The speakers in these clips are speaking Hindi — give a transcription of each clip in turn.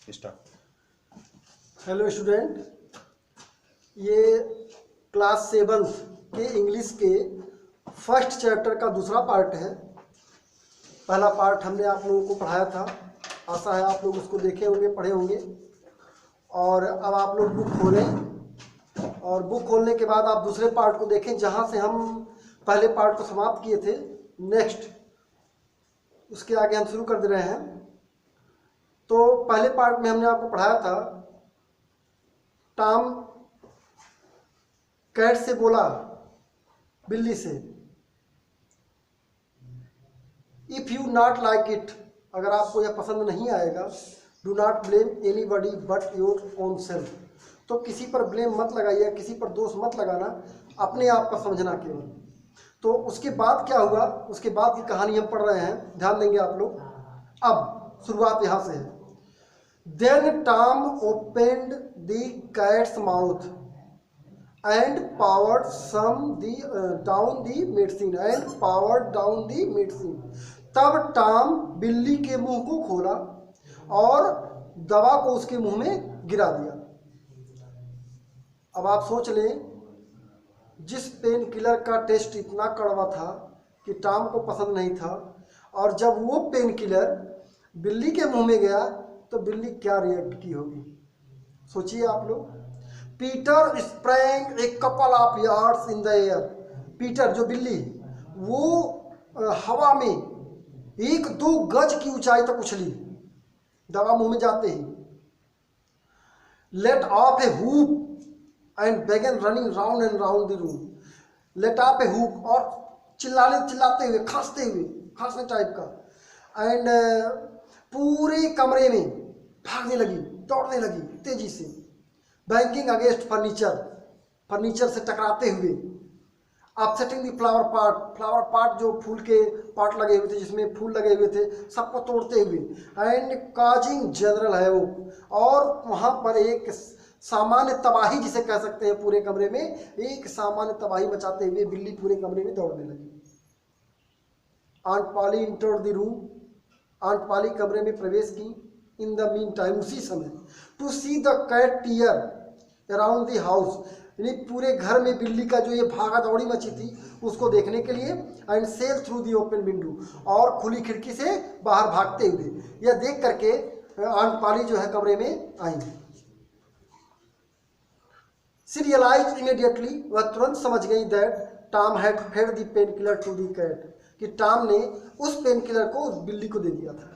स्टार्ट। हेलो स्टूडेंट, ये क्लास 7 के इंग्लिश के फर्स्ट चैप्टर का दूसरा पार्ट है। पहला पार्ट हमने आप लोगों को पढ़ाया था, आशा है आप लोग उसको देखे होंगे, पढ़े होंगे। और अब आप लोग बुक खोलें और बुक खोलने के बाद आप दूसरे पार्ट को देखें जहाँ से हम पहले पार्ट को समाप्त किए थे। नेक्स्ट उसके आगे हम शुरू कर दे रहे हैं। तो पहले पार्ट में हमने आपको पढ़ाया था, टॉम कैट से बोला, बिल्ली से, if you not like it, अगर आपको यह पसंद नहीं आएगा, do not blame anybody but your own self, तो किसी पर ब्लेम मत लगाइए, किसी पर दोष मत लगाना, अपने आप का समझना केवल। तो उसके बाद क्या हुआ, उसके बाद की कहानी हम पढ़ रहे हैं, ध्यान देंगे आप लोग। अब शुरुआत यहाँ से है। Then Tom opened the cat's mouth and powered down the medicine. तब टॉम बिल्ली के मुंह को खोला और दवा को उसके मुंह में गिरा दिया। अब आप सोच लें, जिस पेन किलर का टेस्ट इतना कड़वा था कि टॉम को पसंद नहीं था, और जब वो पेन किलर बिल्ली के मुंह में गया तो बिल्ली क्या रिएक्ट की होगी, सोचिए आप लोग। Peter sprang a couple of yards in the air. Peter जो बिल्ली, वो हवा में 1-2 गज की ऊंचाई तक उछली दवा मुंह में जाते ही। Let off a whoop and began running round and round the room. Let off a whoop, और चिल्लाते हुए, खांसने टाइप का, एंड पूरे कमरे में भागने लगी, दौड़ने लगी तेजी से। बैंकिंग अगेंस्ट फर्नीचर से टकराते हुए। अपसेटिंग द फ्लावर पार्ट जो फूल के पार्ट लगे हुए थे, जिसमें फूल लगे हुए थे, सबको तोड़ते हुए। एंड काजिंग जनरल हैवोक, और वहाँ पर एक सामान्य तबाही जिसे कह सकते हैं, पूरे कमरे में एक सामान्य तबाही मचाते हुए बिल्ली पूरे कमरे में दौड़ने लगी। Aunt Polly entered the room. Aunt Polly कमरे में प्रवेश की। इन द मीन टाइम, उसी समय, to see the cat tear around the house, यानी पूरे घर में बिल्ली का जो ये भागा दौड़ी मची थी उसको देखने के लिए। And sail through the open window, और खुली खिड़की से बाहर भागते हुए। यह देख करके आंट पॉली जो है कमरे में आई। शी रियलाइज्ड इमीडिएटली, वह तुरंत समझ गई, that Tom had fed the painkiller to the cat, कि टॉम ने उस पेन किलर को उस बिल्ली को दे दिया था।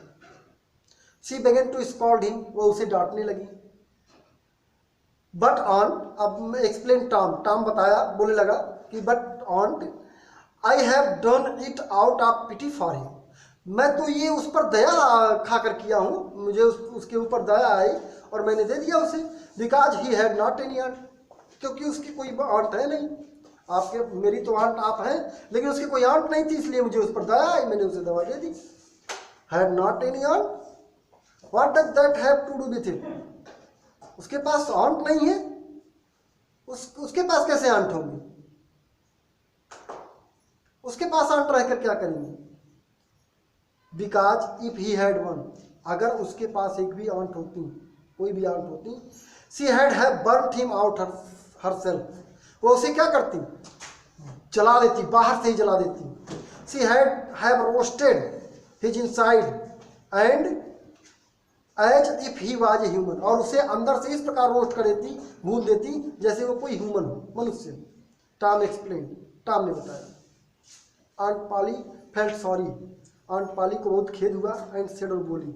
She began to scold him, वो उसे डांटने लगी। But aunt, अब एक्सप्लेन टॉम बताया, बोलने लगा कि but aunt, I have done it out of pity for him, मैं तो ये उस पर दया खाकर किया हूँ, मुझे उसके ऊपर दया आई और मैंने दे दिया उसे। Because he had not any aunt, क्योंकि उसकी कोई आंट है नहीं। आपके, मेरी तो आंट आप हैं, लेकिन उसकी कोई आंट नहीं थी, इसलिए मुझे उस पर दया आई, मैंने उसे दवा दे दी। Had not any aunt, What does that have to do with it? उसके पास आंट नहीं है, उसके पास कैसे आंट होगी? उसके पास आंट रहकर क्या करेंगे? Because if he had one, अगर उसके पास एक भी आंट होती, कोई भी आंट होती, she had have burnt him out herself, वो उसे क्या करती? जला देती, बाहर से ही जला देती। She had have roasted his inside and as if he was a human, और उसे अंदर से इस प्रकार रोस्ट कर देती, भून देती, जैसे वो कोई ह्यूमन हो, मनुष्य। टॉम एक्सप्लेन, टॉम ने बताया। Aunt Polly felt sorry, Aunt Polly को बहुत खेद हुआ। एंड सेड, और बोली,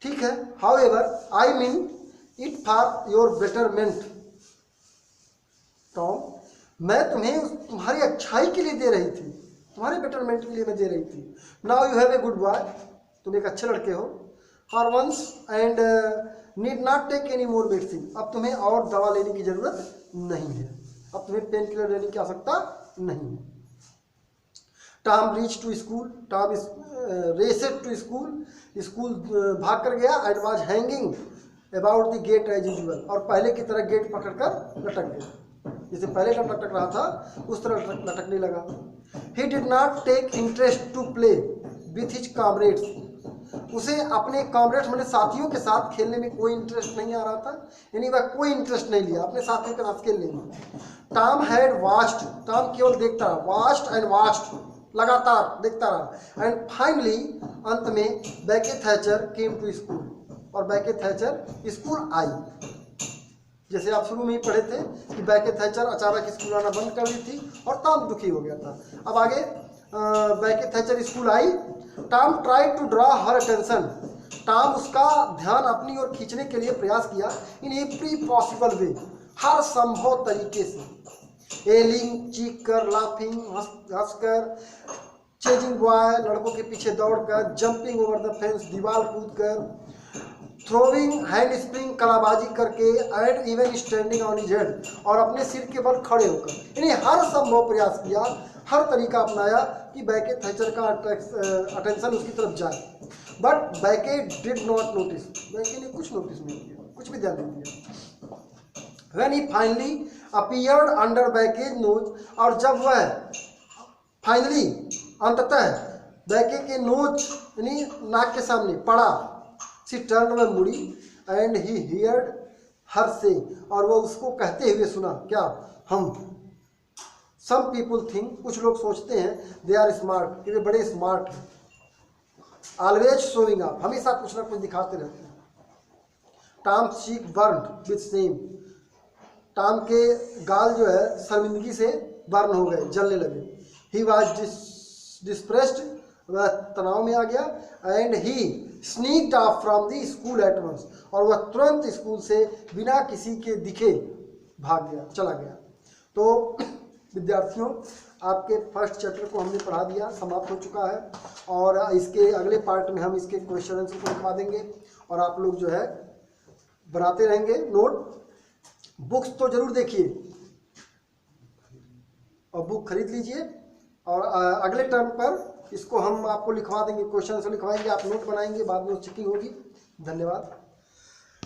ठीक है, however I mean it for your betterment Tom, मैं तुम्हें तुम्हारी अच्छाई के लिए दे रही थी, तुम्हारे बेटरमेंट के लिए मैं दे रही थी। Now you have a good boy, तुम एक अच्छे लड़के हो। For once and need not take any more medicine, अब तुम्हें और दवा लेने की जरूरत नहीं है, अब तुम्हें पेन किलर लेने की आवश्यकता नहीं है। Tom reach to school, Tom raced to school भाग कर गया। And was hanging about the gate as usual, और पहले की तरह गेट पकड़कर लटक गया, जैसे पहले लटक रहा था उस तरह लटकने लगा। He did not take interest to play with his comrades, उसे अपने कॉमरेड्स मैंने साथियों के साथ खेलने में कोई इंटरेस्ट नहीं आ रहा था, यानी वह कोई इंटरेस्ट नहीं लिया अपने साथियों के साथ खेलने में। टॉम हैड वाच्ड, टॉम केवल देखता रहा, वाच्ड एंड वाच्ड, लगातार देखता रहा। एंड फाइनली अंत में बैके थैचर केम टू स्कूल, और बैके थैचर स्कूल आई। जैसे आप शुरू में ही पढ़े थे कि बैके थैचर अचानक स्कूल आना बंद कर दी थी और टॉम दुखी हो गया था। अब आगे बैके थैचर स्कूल आई। Tom tried to draw her attention, Tom उसका ध्यान अपनी ओर खींचने के लिए प्रयास किया इन एवरी पॉसिबल वे, हर संभव तरीके से। एलिंग, चीख कर, लाफिंग, हंसकर, चेजिंग बॉय, लड़कों के पीछे दौड़कर, जंपिंग ओवर द फेंस, दीवार कूदकर, थ्रोविंग, हैंड स्प्रिंग, कलाबाजी करके, and even standing on his head, और अपने सिर के बल खड़े होकर, यानी हर संभव प्रयास किया, हर तरीका अपनाया कि बैके थैचर का अटेंशन उसकी तरफ जाए। बट बैके डिड नॉट नोटिस, बैके ने कुछ नोटिस नहीं किया, कुछ भी ध्यान नहीं दिया। When he finally appeared under Becky's nose, और जब वह फाइनली अंततः बैके के नोज यानी नाक के सामने पड़ा, सी टर्न में मुड़ी, एंड ही हियर्ड हर से, और वो उसको कहते हुए सुना, क्या? हम, सम पीपुल थिंक, कुछ लोग सोचते हैं, दे आर स्मार्ट, कि वे बड़े स्मार्ट हैं, ऑलवेज शोइंग अप, हमेशा कुछ ना कुछ दिखाते रहते हैं। Tom cheek burned with same, Tom के गाल जो है शर्मिंदगी से बर्न हो गए, जलने लगे। ही वॉज डिस्प्रेस्ड, वह तनाव में आ गया। And he sneaked off from the school at once, और वह तुरंत स्कूल से बिना किसी के दिखे भाग गया, चला गया। तो विद्यार्थियों, आपके फर्स्ट चैप्टर को हमने पढ़ा दिया, समाप्त हो चुका है, और इसके अगले पार्ट में हम इसके क्वेश्चन आंसर को लिखवा देंगे, और आप लोग जो है बनाते रहेंगे नोट। बुक्स तो जरूर देखिए और बुक खरीद लीजिए, और अगले टर्म पर इसको हम आपको लिखवा देंगे, क्वेश्चन से लिखवाएंगे, आप नोट बनाएंगे, बाद में चेकिंग होगी। धन्यवाद।